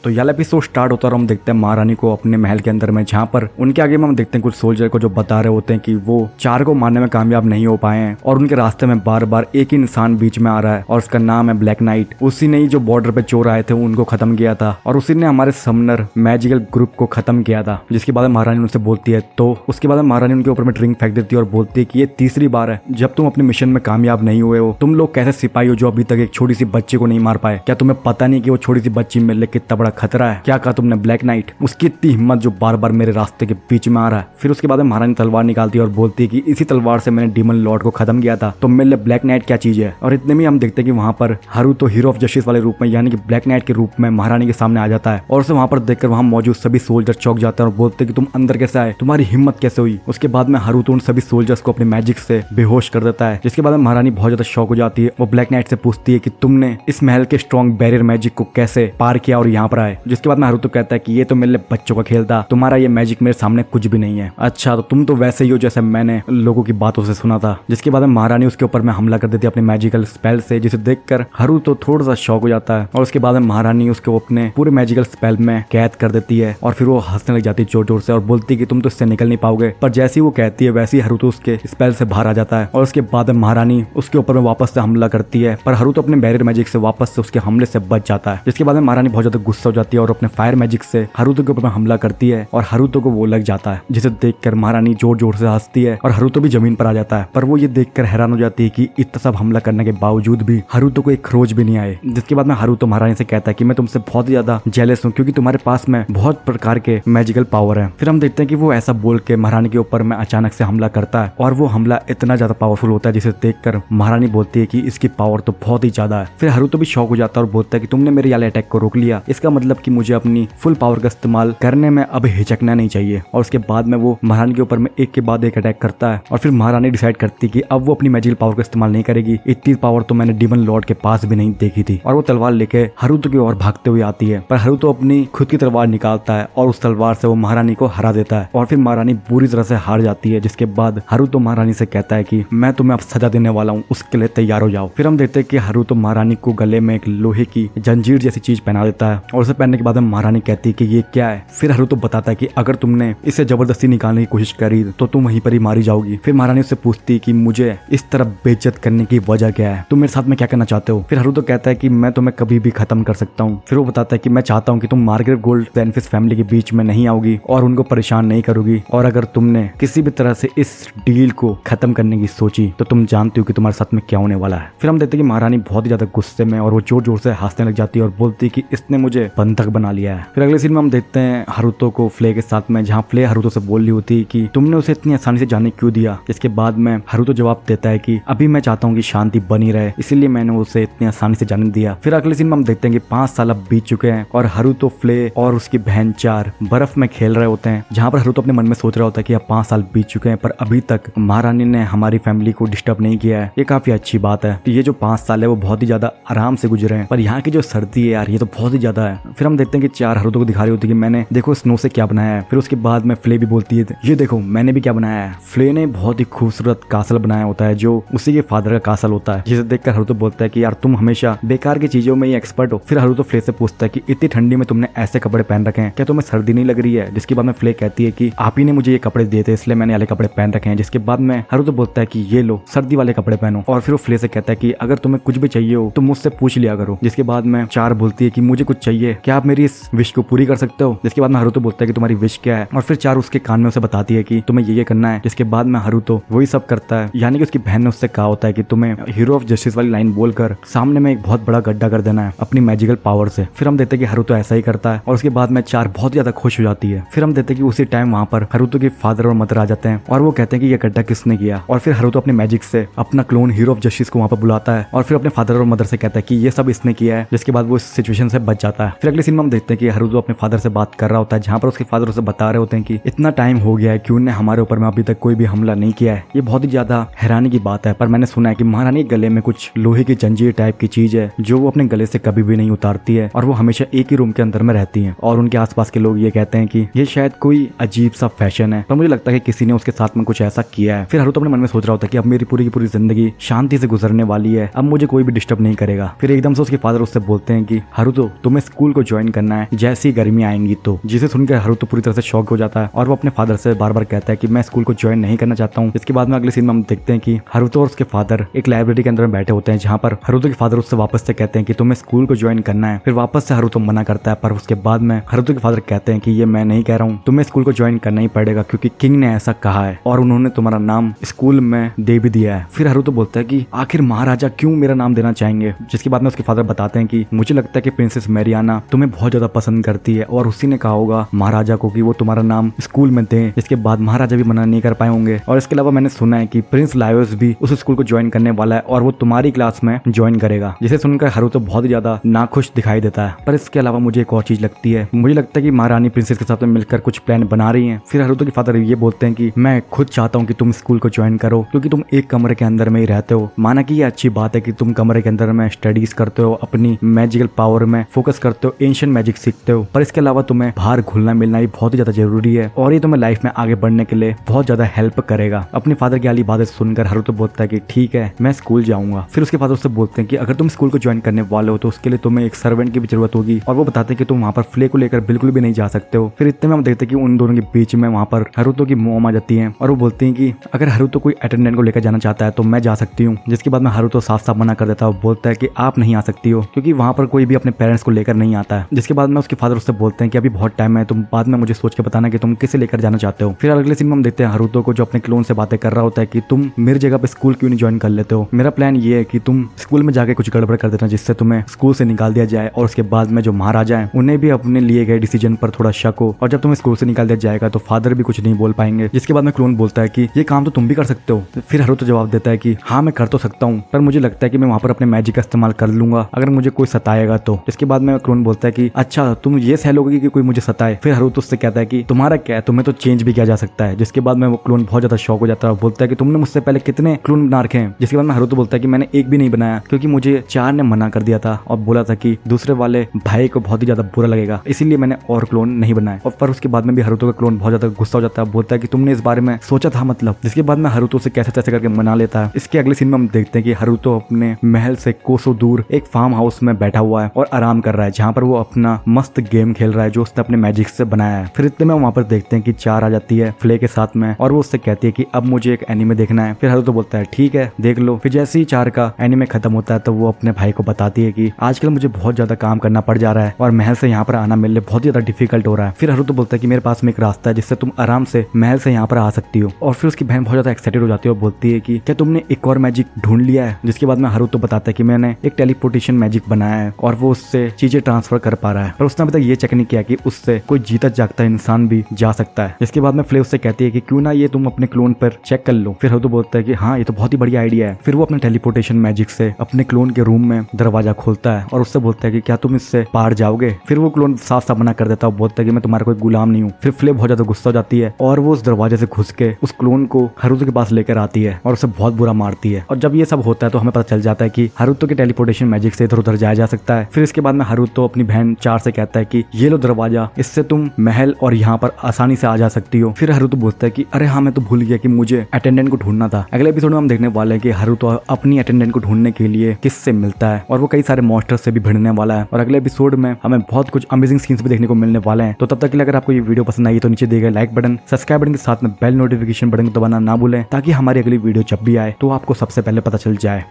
तो यह episode start होता है और हम देखते हैं महारानी को अपने महल के अंदर में, जहाँ पर उनके आगे में हम देखते हैं कुछ सोल्जर को जो बता रहे होते हैं कि वो 4 को मारने में कामयाब नहीं हो पाए हैं और उनके रास्ते में बार बार एक ही इंसान बीच में आ रहा है और उसका नाम है ब्लैक नाइट। उसी ने ही जो बॉर्डर पे चोर आए थे उनको खत्म किया था और उसी ने हमारे समनर मैजिकल ग्रुप को खत्म किया था। जिसके बाद महारानी उनसे बोलती है, तो उसके बाद महारानी उनके ऊपर में ड्रिंक फेंक देती है और बोलती है कि ये तीसरी बार है जब तुम अपने मिशन में कामयाब नहीं हुए हो। तुम लोग कैसे सिपाही हो जो अभी तक एक छोटी सी बच्ची को नहीं मार पाए? क्या तुम्हें पता नहीं कि वो छोटी सी बच्ची मेरे लिए कितना बड़ा खतरा है? क्या कहा तुमने ब्लैक नाइट? उसकी इतनी हिम्मत जो बार बार मेरे रास्ते के बीच में आ रहा है। फिर उसके बाद महारानी तलवार निकालती है और बोलती है कि इसी तलवार से मैंने डीमन लॉर्ड को खत्म किया था, तो मेरे लिए ब्लैक नाइट क्या चीज है? और इतने में हम देखते हैं कि वहां पर हारुतो हीरो ऑफ जस्टिस वाले रूप में यानी कि ब्लैक नाइट के रूप में महारानी के सामने आ जाता है और उसे वहां पर देखकर वहां मौजूद सभी सोल्जर चौंक जाते हैं और बोलते हैं कि तुम अंदर कैसे आए, तुम्हारी हिम्मत कैसे हुई? उसके बाद में हारुतो उन सभी सोल्जर्स को अपने मैजिक से बेहोश कर देता है। जिसके बाद में महारानी बहुत ज्यादा शॉक हो जाती है। वो ब्लैक नाइट से पूछती है कि तुमने इस महल के स्ट्रॉन्ग बैरियर मैजिक को कैसे पार किया और यहाँ पर आए? जिसके बाद में हारुतो कहता है कि ये तो मेरे लिए बच्चों का खेल था, तुम्हारा ये मैजिक मेरे सामने कुछ भी नहीं है। अच्छा, तो तुम तो वैसे ही हो जैसे मैंने लोगों की बातों से सुना था। जिसके बाद में महारानी उसके ऊपर में हमला कर देती है अपने मैजिकल स्पेल से, जिसे देखकर हारुतो थोड़ा सा शॉक हो जाता है और उसके बाद में महारानी उसको अपने पूरे मैजिकल स्पेल में कैद कर देती है और फिर वो हंसने लग जाती है जोर जोर से और बोलती है कि तुम तो इससे निकल नहीं पाओगे। पर जैसे ही वो कहती है वैसे ही हारुतो उसके स्पेल से बाहर आ जाता है और उसके बाद महारानी उसके ऊपर में वापस से हमला करती है, पर हारुतो अपने बैरियर मैजिक से वापस से उसके हमले से बच जाता है। जिसके बाद में महारानी बहुत ज्यादा गुस्सा हो जाती है और अपने फायर मैजिक से हारुतो के ऊपर में हमला करती है और हारुतो को वो लग जाता है, जिसे देखकर महारानी जोर जोर से हंसती है और हारुतो भी जमीन पर आ जाता है। पर वो ये देखकर हैरान हो जाती है कि इतना सब हमला करने के बावजूद भी हारुतो को एक खरोच भी नहीं आए। जिसके बाद में हारुतो महारानी से कहता है कि मैं तुमसे बहुत ज्यादा जेलस हूँ क्योंकि तुम्हारे पास में बहुत प्रकार के मैजिकल पावर है। फिर हम देखते हैं कि वो ऐसा बोल के महारानी के ऊपर में अचानक से हमला करता है और वो हमला इतना ज्यादा पावरफुल होता है जिसे देखकर महारानी बोलती है कि इसकी पावर तो बहुत ही ज्यादा है। फिर हारुतो भी शॉक हो जाता है और बोलता है कि तुमने मेरे वाले अटैक को रोक लिया, इसका मतलब कि मुझे अपनी फुल पावर का इस्तेमाल करने में अब हिचकना नहीं चाहिए। और उसके बाद में वो महारानी के ऊपर में एक के बाद एक अटैक करता है और फिर महारानी डिसाइड करती है कि अब वो अपनी मैजिकल पावर का इस्तेमाल नहीं करेगी। इतनी पावर तो मैंने डीमन लॉर्ड के पास भी नहीं देखी थी और वो तलवार लेके हारुतो की ओर भागते हुए आती है। पर हारुतो अपनी खुद की तलवार निकालता है और उस तलवार से वो महारानी को हरा देता है और फिर महारानी बुरी तरह से हार जाती है। जिसके बाद हारुतो महारानी से कहता है कि मैं तुम्हें अब सजा देने वाला हूँ, उसके लिए तैयार हो जाओ। फिर हम देखते हैं कि हारुतो महारानी को गले में एक लोहे की जंजीर जैसी चीज पहना देता है और उसे पहनने के बाद महारानी कहती है कि ये क्या है? फिर हारुतो बताता है कि अगर तुमने इसे जबरदस्ती निकालने की कोशिश करी तो तुम वहीं पर ही मारी जाओगी। फिर महारानी उससे पूछती है कि मुझे इस तरह बेइज्जत करने की वजह क्या है, तुम मेरे साथ में क्या करना चाहते हो? फिर हारुतो कहता है कि मैं तुम्हें कभी भी खत्म कर सकता हूँ। फिर वो बताता है कि मैं चाहता हूँ कि तुम मार्गरेट गोल्ड बेनिफिस फैमिली के बीच में नहीं आओगी और उनको परेशान नहीं करोगी, और अगर तुमने किसी भी तरह से इस डील को खत्म करने की सोची तो तुम जानती हो कि तुम्हारे साथ में क्या होने वाला है। फिर हम देखते हैं कि महारानी बहुत ही ज्यादा गुस्से में और वो जोर जोर से हंसने लग जाती है और बोलती है कि इसने मुझे बंधक बना लिया है। फिर अगले सीन में हम देखते हैं हारुतो को फ्ले के साथ में, जहाँ फ्ले हारुतो से बोल रही होती है कि तुमने उसे इतनी आसानी से जाने क्यों दिया? इसके बाद में हारुतो जवाब देता है कि अभी मैं चाहता हूँ कि शांति बनी रहे, इसीलिए मैंने उसे इतनी आसानी से जाने दिया। फिर अगले सीन में हम देखते हैं कि 5 साल अब बीत चुके हैं और हारुतो, फ्ले और उसकी बहन 4 बर्फ में खेल रहे होते हैं, जहाँ पर हारुतो अपने मन में सोच रहा होता है कि अब 5 साल बीत चुके हैं पर अभी तक महारानी ने हमारी फैमिली को डिस्टर्ब नहीं किया है, ये काफी अच्छी बात है। ये जो 5 साल है वो बहुत ही ज्यादा आराम से गुजरे हैं, पर यहाँ की जो सर्दी है यार ये तो बहुत ही ज्यादा है। फिर हम देखते हैं कि 4 हारुतो को दिखा रही होती है कि मैंने देखो स्नो से क्या बनाया है। फिर उसके बाद में फ्ले भी बोलती है ये देखो मैंने भी क्या बनाया है। फ्ले ने बहुत ही खूबसूरत कासल बनाया होता है जो उसी के फादर का कासल होता है, जिसे देखकर हारुतो बोलता है कि यार तुम हमेशा बेकार की चीजों में ही एक्सपर्ट हो। फिर हारुतो फ्ले से पूछता है कि इतनी ठंडी में तुमने ऐसे कपड़े पहन रखे हैं, क्या तुम्हें सर्दी नहीं लग रही है? जिसके बाद में फ्ले कहती है कि आप ही ने मुझे ये कपड़े दिए थे इसलिए मैंने वाले कपड़े पहन रखे हैं। जिसके बाद में हारुतो बोलता है कि ये लो सर्दी वाले कपड़े पहनो, और फिर वो फ्ले से कहता है कि अगर तुम्हें कुछ भी चाहिए हो तो मुझसे पूछ लिया करो। जिसके बाद में 4 बोलती है कि मुझे कुछ चाहिए, क्या आप मेरी इस विश को पूरी कर सकते हो? जिसके बाद में हारुतो बोलता है कि तुम्हारी विश क्या है, और फिर 4 उसके कान में उसे बताती है कि तुम्हें ये करना है। जिसके बाद में हारुतो वही सब करता है, यानी कि उसकी बहन ने उससे कहा होता है कि तुम्हें हीरो ऑफ जस्टिस वाली लाइन बोलकर सामने में एक बहुत बड़ा गड्ढा कर देना है अपनी मैजिकल पावर से। फिर हम देखते हैं कि हारुतो ऐसा ही करता है और उसके बाद में 4 बहुत ज्यादा खुश हो जाती है। फिर हम देखते हैं कि उसी टाइम वहाँ पर हारुतो के फादर और मदर आ जाते हैं और वो कहते हैं कि ये गड्ढा किसने किया, और फिर हारुतो अपने मैजिक से अपना क्लोन हीरो ऑफ जस्टिस को वहाँ पर बुलाता है और फिर अपने फादर और मदर से कहता है कि ये सब इसने किया है। जिसके बाद वो इस सिचुएशन से बच जाता है। फिर अगले सीन में हम देखते हैं कि हारुतो अपने फादर से बात कर रहा होता है, जहाँ पर उसके फादर उसे बता रहे होते हैं कि इतना टाइम हो गया है क्यों ने हमारे ऊपर में अभी तक कोई भी हमला नहीं किया है, ये बहुत ही ज्यादा हैरानी की बात है। पर मैंने सुना है कि महारानी गले में कुछ लोहे की जंजीर टाइप की चीज है जो वो अपने गले से कभी भी नहीं उतारती है और वो हमेशा एक ही रूम के अंदर में रहती है, और उनके आसपास के लोग ये कहते हैं कि ये शायद कोई अजीब सा फैशन है, पर मुझे लगता है कि किसी ने उसके साथ में कुछ ऐसा किया है। फिर हारुतो अपने मन में सोच रहा होता है कि अब मेरी पूरी की पूरी जिंदगी शांति से गुजरने वाली है, अब मुझे कोई भी डिस्टर्ब नहीं करेगा। फिर एकदम से उसके फादर उससे बोलते हैं कि हारुतो तुम्हें स्कूल स्कूल को ज्वाइन करना है जैसी गर्मी आएंगी तो। जिसे सुनकर हारुतो पूरी तरह से शॉक हो जाता है और वो अपने फादर से बार बार कहता है कि मैं स्कूल को ज्वाइन नहीं करना चाहता हूँ। इसके बाद में अगले सीन में हम देखते हैं कि हारुतो और उसके फादर एक लाइब्रेरी के अंदर बैठे होते हैं, जहाँ पर हारुतो के फादर उससे वापस से कहते हैं कि तुम्हें स्कूल को ज्वाइन करना है। फिर वापस से हारुतो मना करता है, पर उसके बाद में हारुतो के फादर कहते हैं कि ये मैं नहीं कह रहा हूँ, तुम्हें स्कूल को ज्वाइन करना ही पड़ेगा क्योंकि किंग ने ऐसा कहा है और उन्होंने तुम्हारा नाम स्कूल में दे भी दिया है। फिर हारुतो बोलता है कि आखिर महाराजा क्यों मेरा नाम देना चाहेंगे। जिसके बाद में उसके फादर बताते हैं कि मुझे लगता है कि प्रिंसेस मैरियाना तुम्हें बहुत ज्यादा पसंद करती है और उसी ने कहा होगा महाराजा को कि वो तुम्हारा नाम स्कूल में दे। इसके बाद महाराजा भी मना नहीं कर पाए होंगे। और इसके अलावा मैंने सुना है कि प्रिंस लायोस भी उस स्कूल को ज्वाइन करने वाला है और वो तुम्हारी क्लास में ज्वाइन करेगा। जिसे सुनकर हारुतो बहुत ज्यादा नाखुश दिखाई देता है। पर इसके अलावा मुझे एक और चीज लगती है, मुझे लगता है कि महारानी प्रिंसेस के साथ में मिलकर कुछ प्लान बना रही है। फिर हारुतो के फादर ये बोलते हैं कि मैं खुद चाहता हूँ कि तुम स्कूल को ज्वाइन करो क्योंकि तुम एक कमरे के अंदर में ही रहते हो। माना कि ये अच्छी बात है कि तुम कमरे के अंदर में स्टडीज करते हो, अपनी मैजिकल पावर में फोकस करते हो, एंशिएंट मैजिक सीखते हो, पर इसके अलावा तुम्हें बाहर घुलना मिलना भी बहुत ही ज्यादा जरूरी है और ये तुम्हें लाइफ में आगे बढ़ने के लिए बहुत ज्यादा हेल्प करेगा। अपने फादर की वाली बातें सुनकर हारुतो बोलता है कि ठीक है मैं स्कूल जाऊंगा। फिर उसके फादर उससे बोलते हैं कि अगर तुम स्कूल को ज्वाइन करने वाले हो तो उसके लिए तुम्हें एक सर्वेंट की भी जरूरत होगी और वो बताते हैं कि तुम वहाँ पर फ्ले को लेकर बिल्कुल भी नहीं जा सकते हो। फिर इतने में हम देखते हैं कि उन दोनों के बीच में वहाँ पर हारुतो की मॉम आ जाती है और वो बोलती है कि अगर हारुतो कोई अटेंडेंट को लेकर जाना चाहता है तो मैं जा सकती हूँ। जिसके बाद में हारुतो साफ साफ मना कर देता है और बोलता है कि आप नहीं आ सकती हो क्योंकि वहाँ पर कोई भी अपने पेरेंट्स को लेकर नहीं आता है। जिसके बाद में उसके फादर उससे बोलते हैं कि अभी बहुत टाइम है, तुम बाद में मुझे सोच के बताना कि तुम किसे लेकर जाना चाहते हो। फिर अगले सीन में हम देखते हैं हारुतो को जो अपने क्लोन से बातें कर रहा होता है कि तुम मेरी जगह पे स्कूल क्यों नहीं ज्वाइन कर लेते हो। मेरा प्लान ये है कि तुम स्कूल में जाके कुछ गड़बड़ कर देना जिससे तुम्हें स्कूल से निकाल दिया जाए और उसके बाद में जो महाराजा है उन्हें भी अपने लिए गए डिसीजन पर थोड़ा शक हो और जब तुम्हें स्कूल से निकाल दिया जाएगा तो फादर भी कुछ नहीं बोल पाएंगे। जिसके बाद में क्लोन बोलता है कि ये काम तो तुम भी कर सकते हो। फिर हारुतो जवाब देता है कि हाँ मैं कर तो सकता हूँ, पर मुझे लगता है कि मैं वहाँ पर अपने मैजिक का इस्तेमाल कर लूंगा अगर मुझे कोई सताएगा तो। इसके बाद में क्लोन बोलता है कि अच्छा तुम ये सह लोगे कि कोई मुझे सताए। फिर हारुतो उससे कहता है कि तुम्हारा क्या है, तुम्हें तो चेंज भी किया जा सकता है। जिसके बाद में वो क्लोन बहुत ज्यादा शॉक हो जाता है और बोलता है कि तुमने मुझसे पहले कितने क्लोन बना रखे हैं। जिसके बाद में हारुतो बोलता है कि मैंने एक भी नहीं बनाया क्योंकि मुझे 4 ने मना कर दिया था और बोला था कि दूसरे वाले भाई को बहुत ही ज्यादा बुरा लगेगा, इसीलिए मैंने और क्लोन नहीं बनाया। और पर उसके बाद में भी हारुतो का क्लोन बहुत ज्यादा गुस्सा हो जाता है, बोलता है कि तुमने इस बारे में सोचा था मतलब। जिसके बाद में हारुतो से कैसे तैसे करके मना लेता है। इसके अगले सीन में हम देखते हैं कि हारुतो अपने महल से कोसों दूर एक फार्म हाउस में बैठा हुआ है और आराम कर रहा है, जहाँ पर वो अपना मस्त गेम खेल रहा है जो उसने अपने मैजिक से बनाया है। फिर इतने में वहाँ पर देखते हैं कि 4 आ जाती है फ्ले के साथ में और वो उससे कहती है कि अब मुझे एक एनीमे देखना है। फिर हारुतो बोलता है ठीक है देख लो। फिर जैसे ही 4 का एनीमे खत्म होता है तो वो अपने भाई को बताती है कि आजकल मुझे बहुत ज्यादा काम करना पड़ जा रहा है और महल से यहाँ पर आना मेरे लिए बहुत ज्यादा डिफिकल्ट हो रहा है। फिर हारुतो बोलता है कि मेरे पास में एक रास्ता है जिससे तुम आराम से महल से यहाँ पर आ सकती हो। और फिर उसकी बहन बहुत ज्यादा एक्साइटेड हो जाती है और बोलती है कि क्या तुमने एक और मैजिक ढूंढ लिया है। जिसके बाद में हारुतो बताता है कि मैंने एक टेलीपोर्टेशन मैजिक बनाया है और वो उससे चीजें ट्रांसफर कर पा रहा है, पर उसने अभी तक ये चेक नहीं किया कि उससे कोई जीता जागता इंसान भी जा सकता है। इसके बाद में फ्ले उससे कहती है कि क्यों ना ये तुम अपने क्लोन पर चेक कर लो। फिर हारुतो बोलता है कि हाँ ये तो बहुत ही बढ़िया आइडिया है। फिर वो अपने टेलीपोर्टेशन मैजिक से अपने क्लोन के रूम में दरवाजा खोलता है और उससे बोलता है कि क्या तुम इससे पार जाओगे। फिर वो क्लोन साफ साफ मना कर देता है, बोलता है कि मैं तुम्हारा कोई गुलाम नहीं हूँ। फिर फ्ले बहुत ज्यादा गुस्सा हो जाती है और वो उस दरवाजे से घुस के उस क्लोन को हारुतो के पास लेकर आती है और उसे बहुत बुरा मारती है। और जब ये सब होता है तो हमें पता चल जाता है कि हारुतो के टेलीपोर्टेशन मैजिक से इधर उधर जाया जा सकता है। फिर इसके बाद में हारुतो अपनी बहन 4 से कहता है कि ये लो दरवाजा, इससे तुम महल और यहाँ पर आसानी से आ जा सकती हो। फिर हारुतो बोलता है कि अरे हाँ मैं तो भूल गया कि मुझे अटेंडेंट को ढूंढना था। अगले एपिसोड में हम देखने वाले हैं कि हारुतो अपनी अटेंडेंट को ढूंढने के लिए किससे मिलता है और वो कई सारे मॉन्स्टर से भी भिड़ने वाला है। और अगले एपिसोड में हमें बहुत कुछ अमेजिंग सीन्स भी देखने को मिलने वाले हैं। तो तब तक के लिए अगर आपको ये वीडियो पसंद आई तो नीचे दिए गए लाइक बटन, सब्सक्राइब बटन के साथ में बेल नोटिफिकेशन बटन को दबाना ना भूलें ताकि हमारी अगली वीडियो जब भी आए तो आपको सबसे पहले पता चल जाए।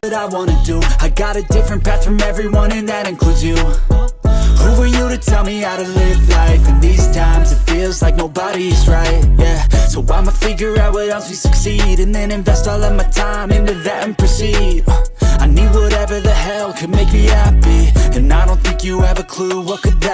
What I wanna do, I got a different path from everyone and that includes you. Who are you to tell me how to live life? In these times it feels like nobody's right, yeah. So I'ma figure out what else we succeed and then invest all of my time into that and proceed. I need whatever the hell could make me happy, and I don't think you have a clue what could that